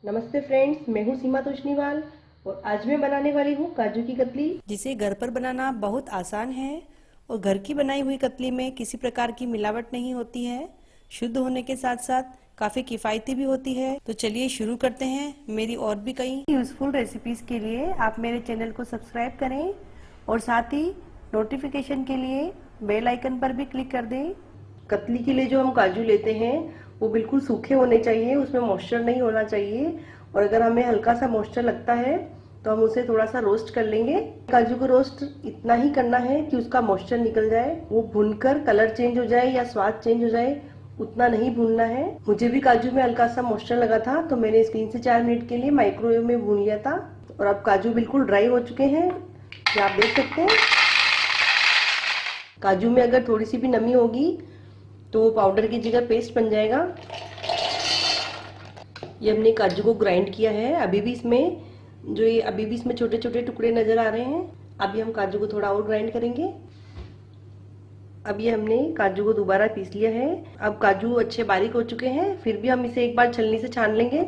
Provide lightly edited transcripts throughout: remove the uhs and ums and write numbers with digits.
नमस्ते फ्रेंड्स, मैं हूँ सीमा तोशनीवाल और आज मैं बनाने वाली हूँ काजू की कतली, जिसे घर पर बनाना बहुत आसान है। और घर की बनाई हुई कतली में किसी प्रकार की मिलावट नहीं होती है। शुद्ध होने के साथ साथ काफी किफायती भी होती है। तो चलिए शुरू करते हैं। मेरी और भी कई यूजफुल रेसिपीज के लिए आप मेरे चैनल को सब्सक्राइब करें और साथ ही नोटिफिकेशन के लिए बेल आइकन पर भी क्लिक कर दें। कतली के लिए जो हम काजू लेते हैं वो बिल्कुल सूखे होने चाहिए, उसमें मॉइस्चर नहीं होना चाहिए। और अगर हमें हल्का सा मॉइस्चर लगता है तो हम उसे थोड़ा सा रोस्ट कर लेंगे। काजू को रोस्ट इतना ही करना है कि उसका मॉइस्चर निकल जाए, वो भूनकर कलर चेंज हो जाए या स्वाद चेंज हो जाए, उतना नहीं भूनना है। मुझे भी काजू में हल्का सा मॉइस्चर लगा था तो मैंने 3 से 4 मिनट के लिए माइक्रोवेव में भून लिया था। और अब काजू बिल्कुल ड्राई हो चुके हैं, ये आप देख सकते हैं। काजू में अगर थोड़ी सी भी नमी होगी तो वो पाउडर की जगह पेस्ट बन जाएगा। ये हमने काजू को ग्राइंड किया है। अभी भी इसमें छोटे छोटे टुकड़े नजर आ रहे हैं। अभी हम काजू को थोड़ा और ग्राइंड करेंगे। अब ये हमने काजू को दोबारा पीस लिया है। अब काजू अच्छे बारीक हो चुके हैं, फिर भी हम इसे एक बार छलनी से छान लेंगे।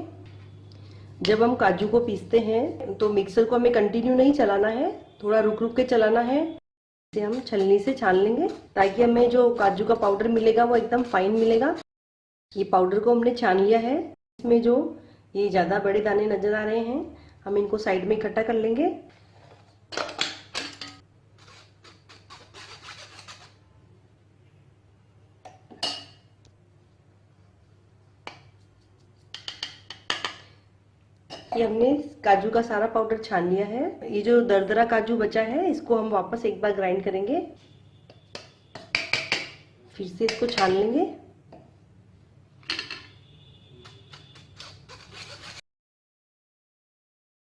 जब हम काजू को पीसते हैं तो मिक्सर को हमें कंटिन्यू नहीं चलाना है, थोड़ा रुक रुक के चलाना है। इसे हम छलनी से छान लेंगे ताकि हमें जो काजू का पाउडर मिलेगा वो एकदम फाइन मिलेगा। ये पाउडर को हमने छान लिया है। इसमें जो ये ज़्यादा बड़े दाने नज़र आ रहे हैं, हम इनको साइड में इकट्ठा कर लेंगे। ये हमने काजू का सारा पाउडर छान लिया है। ये जो दरदरा काजू बचा है इसको हम वापस एक बार ग्राइंड करेंगे, फिर से इसको छान लेंगे।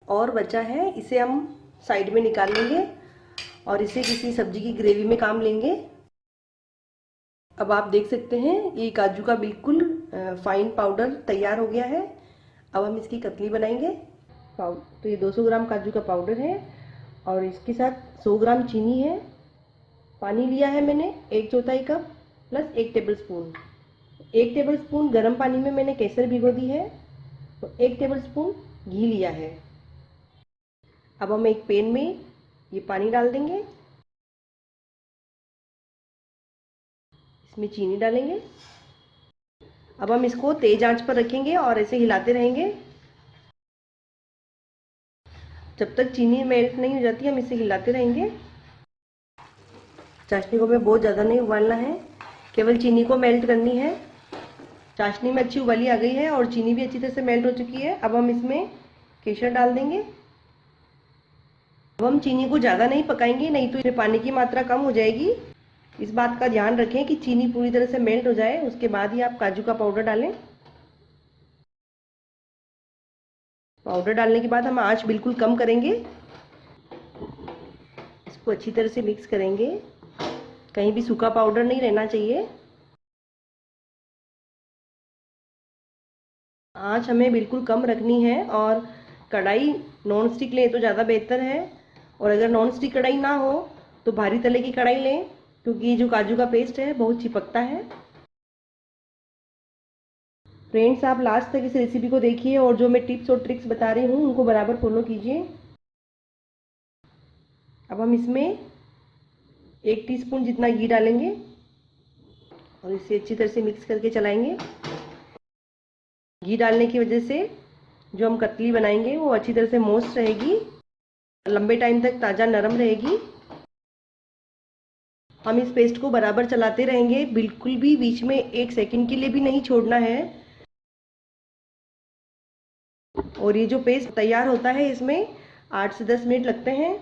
और बचा है इसे हम साइड में निकाल लेंगे और इसे किसी सब्जी की ग्रेवी में काम लेंगे। अब आप देख सकते हैं ये काजू का बिल्कुल फाइन पाउडर तैयार हो गया है। अब हम इसकी कतली बनाएंगे। तो ये 200 ग्राम काजू का पाउडर है और इसके साथ 100 ग्राम चीनी है। पानी लिया है मैंने 1/4 cup plus 1 table spoon. 1 table spoon गर्म पानी में मैंने केसर भिगो दी है। तो 1 टेबल स्पून घी लिया है। अब हम एक पैन में ये पानी डाल देंगे, इसमें चीनी डालेंगे। अब हम इसको तेज आंच पर रखेंगे और ऐसे हिलाते रहेंगे जब तक चीनी मेल्ट नहीं हो जाती। हम इसे हिलाते रहेंगे। चाशनी को हमें बहुत ज़्यादा नहीं उबालना है, केवल चीनी को मेल्ट करनी है। चाशनी में अच्छी उबाली आ गई है और चीनी भी अच्छी तरह से मेल्ट हो चुकी है। अब हम इसमें केसर डाल देंगे। अब हम चीनी को ज़्यादा नहीं पकाएंगे, नहीं तो इसमें पानी की मात्रा कम हो जाएगी। इस बात का ध्यान रखें कि चीनी पूरी तरह से मेल्ट हो जाए, उसके बाद ही आप काजू का पाउडर डालें। पाउडर डालने के बाद हम आंच बिल्कुल कम करेंगे, इसको अच्छी तरह से मिक्स करेंगे। कहीं भी सूखा पाउडर नहीं रहना चाहिए। आंच हमें बिल्कुल कम रखनी है और कढ़ाई नॉन स्टिक लें तो ज़्यादा बेहतर है। और अगर नॉन स्टिक कढ़ाई ना हो तो भारी तले की कढ़ाई लें, क्योंकि ये जो काजू का पेस्ट है बहुत चिपकता है। फ्रेंड्स, आप लास्ट तक इस रेसिपी को देखिए और जो मैं टिप्स और ट्रिक्स बता रही हूँ उनको बराबर फॉलो कीजिए। अब हम इसमें 1 टीस्पून जितना घी डालेंगे और इसे अच्छी तरह से मिक्स करके चलाएंगे। घी डालने की वजह से जो हम कतली बनाएंगे वो अच्छी तरह से मॉइस्ट रहेगी, लंबे टाइम तक ताज़ा नरम रहेगी। हम इस पेस्ट को बराबर चलाते रहेंगे, बिल्कुल भी बीच में 1 सेकंड के लिए भी नहीं छोड़ना है। और ये जो पेस्ट तैयार होता है इसमें 8 से 10 मिनट लगते हैं।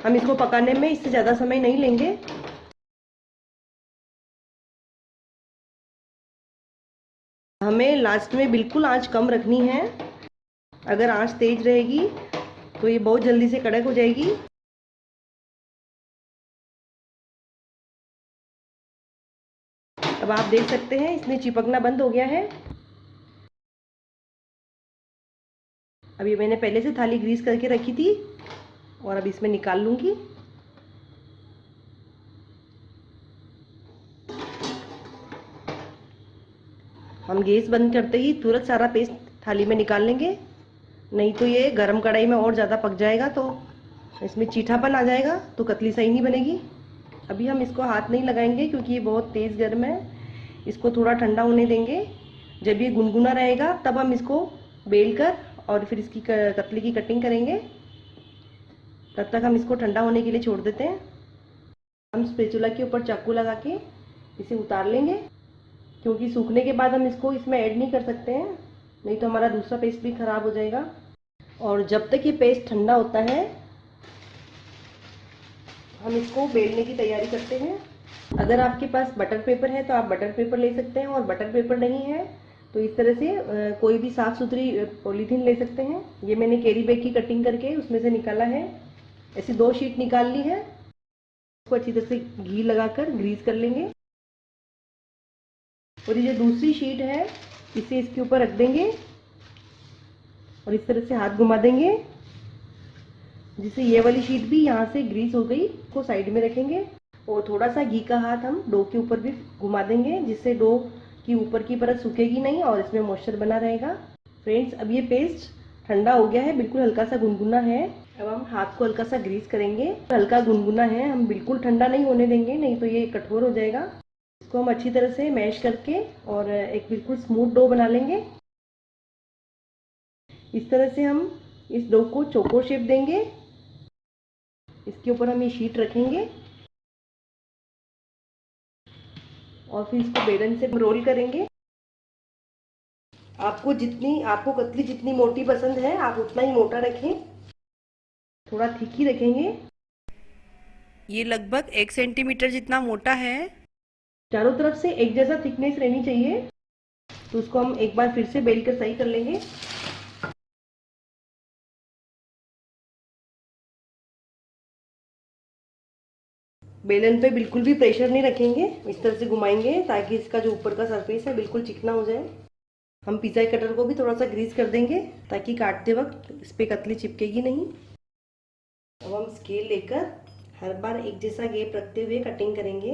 हम इसको पकाने में इससे ज़्यादा समय नहीं लेंगे। हमें लास्ट में बिल्कुल आंच कम रखनी है। अगर आंच तेज रहेगी तो ये बहुत जल्दी से कड़क हो जाएगी। अब आप देख सकते हैं इसमें चिपकना बंद हो गया है। अभी मैंने पहले से थाली ग्रीस करके रखी थी और अब इसमें निकाल लूँगी। हम गैस बंद करते ही तुरंत सारा पेस्ट थाली में निकाल लेंगे, नहीं तो ये गरम कढ़ाई में और ज़्यादा पक जाएगा तो इसमें चीठापन आ जाएगा तो कतली सही नहीं बनेगी। अभी हम इसको हाथ नहीं लगाएंगे क्योंकि ये बहुत तेज़ गर्म है। इसको थोड़ा ठंडा होने देंगे। जब ये गुनगुना रहेगा तब हम इसको बेल कर और फिर इसकी कतली की कटिंग करेंगे। तब तक हम इसको ठंडा होने के लिए छोड़ देते हैं। हम स्पैचुला के ऊपर चाकू लगा के इसे उतार लेंगे, क्योंकि सूखने के बाद हम इसको इसमें ऐड नहीं कर सकते हैं, नहीं तो हमारा दूसरा पेस्ट भी ख़राब हो जाएगा। और जब तक ये पेस्ट ठंडा होता है हम इसको बेलने की तैयारी करते हैं। अगर आपके पास बटर पेपर है तो आप बटर पेपर ले सकते हैं, और बटर पेपर नहीं है तो इस तरह से कोई भी साफ़ सुथरी पॉलीथीन ले सकते हैं। ये मैंने कैरी बैग की कटिंग करके उसमें से निकाला है। ऐसी 2 शीट निकाल ली है। इसको अच्छी तरह से घी लगाकर ग्रीस कर लेंगे, और ये जो दूसरी शीट है इसे इसके ऊपर रख देंगे और इस तरह से हाथ घुमा देंगे जिससे ये वाली शीट भी यहाँ से ग्रीस हो गई। इसको साइड में रखेंगे और थोड़ा सा घी का हाथ हम डो के ऊपर भी घुमा देंगे, जिससे डो की ऊपर की परत सूखेगी नहीं और इसमें मॉइस्चर बना रहेगा। फ्रेंड्स, अब ये पेस्ट ठंडा हो गया है, बिल्कुल हल्का सा गुनगुना है। अब हम हाथ को हल्का सा ग्रीस करेंगे। हल्का गुनगुना है, हम बिल्कुल ठंडा नहीं होने देंगे, नहीं तो ये कठोर हो जाएगा। इसको हम अच्छी तरह से मैश करके और एक बिल्कुल स्मूथ डो बना लेंगे। इस तरह से हम इस डो को चौकोर शेप देंगे। इसके ऊपर हम ये शीट रखेंगे और फिर इसको बेलन से रोल करेंगे। आपको कतली जितनी मोटी पसंद है आप उतना ही मोटा रखें, थोड़ा थिक ही रखेंगे। ये लगभग 1 सेंटीमीटर जितना मोटा है। चारों तरफ से एक जैसा थिकनेस रहनी चाहिए। तो उसको हम एक बार फिर से बेल कर सही कर लेंगे। बेलन पे बिल्कुल भी प्रेशर नहीं रखेंगे, इस तरह से घुमाएंगे ताकि इसका जो ऊपर का सरफेस है बिल्कुल चिकना हो जाए। हम पिज़्ज़ा कटर को भी थोड़ा सा ग्रीस कर देंगे ताकि काटते वक्त इस पर कतली चिपकेगी नहीं। अब हम स्केल लेकर हर बार एक जैसा गैप रखते हुए कटिंग करेंगे।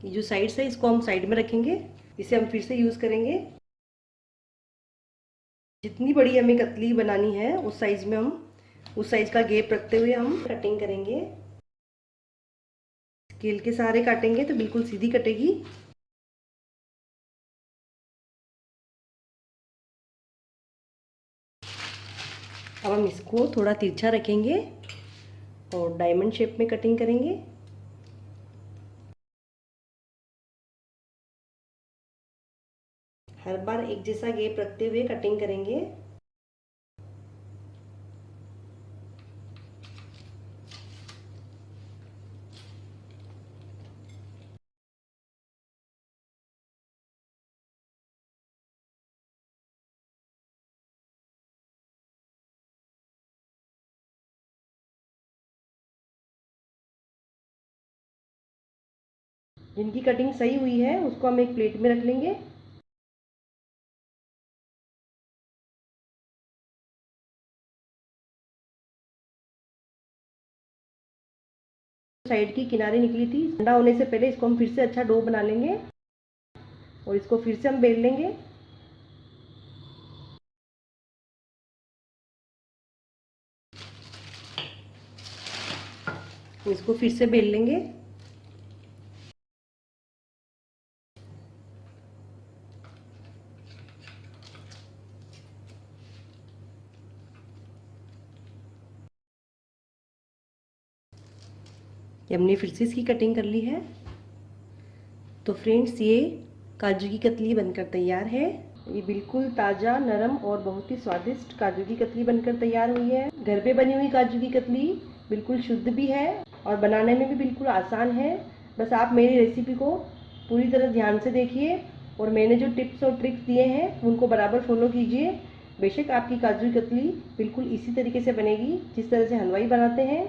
ये जो साइड्स है इसको हम साइड में रखेंगे, इसे हम फिर से यूज़ करेंगे। जितनी बड़ी हमें कतली बनानी है उस साइज का गैप रखते हुए हम कटिंग करेंगे। स्केल के सहारे काटेंगे तो बिल्कुल सीधी कटेगी। अब हम इसको थोड़ा तिरछा रखेंगे और डायमंड शेप में कटिंग करेंगे। हर बार एक जैसा गैप रखते हुए कटिंग करेंगे। जिनकी कटिंग सही हुई है उसको हम एक प्लेट में रख लेंगे। साइड की किनारे निकली थी, ठंडा होने से पहले इसको हम फिर से अच्छा डो बना लेंगे और इसको फिर से हम बेल लेंगे। इसको फिर से बेल लेंगे। ये हमने फिर से इसकी कटिंग कर ली है। तो फ्रेंड्स, ये काजू की कतली बनकर तैयार है। ये बिल्कुल ताज़ा, नरम और बहुत ही स्वादिष्ट काजू की कतली बनकर तैयार हुई है। घर पे बनी हुई काजू की कतली बिल्कुल शुद्ध भी है और बनाने में भी बिल्कुल आसान है। बस आप मेरी रेसिपी को पूरी तरह ध्यान से देखिए और मैंने जो टिप्स और ट्रिक्स दिए हैं उनको बराबर फॉलो कीजिए। बेशक आपकी काजू की कतली बिल्कुल इसी तरीके से बनेगी जिस तरह से हलवाई बनाते हैं।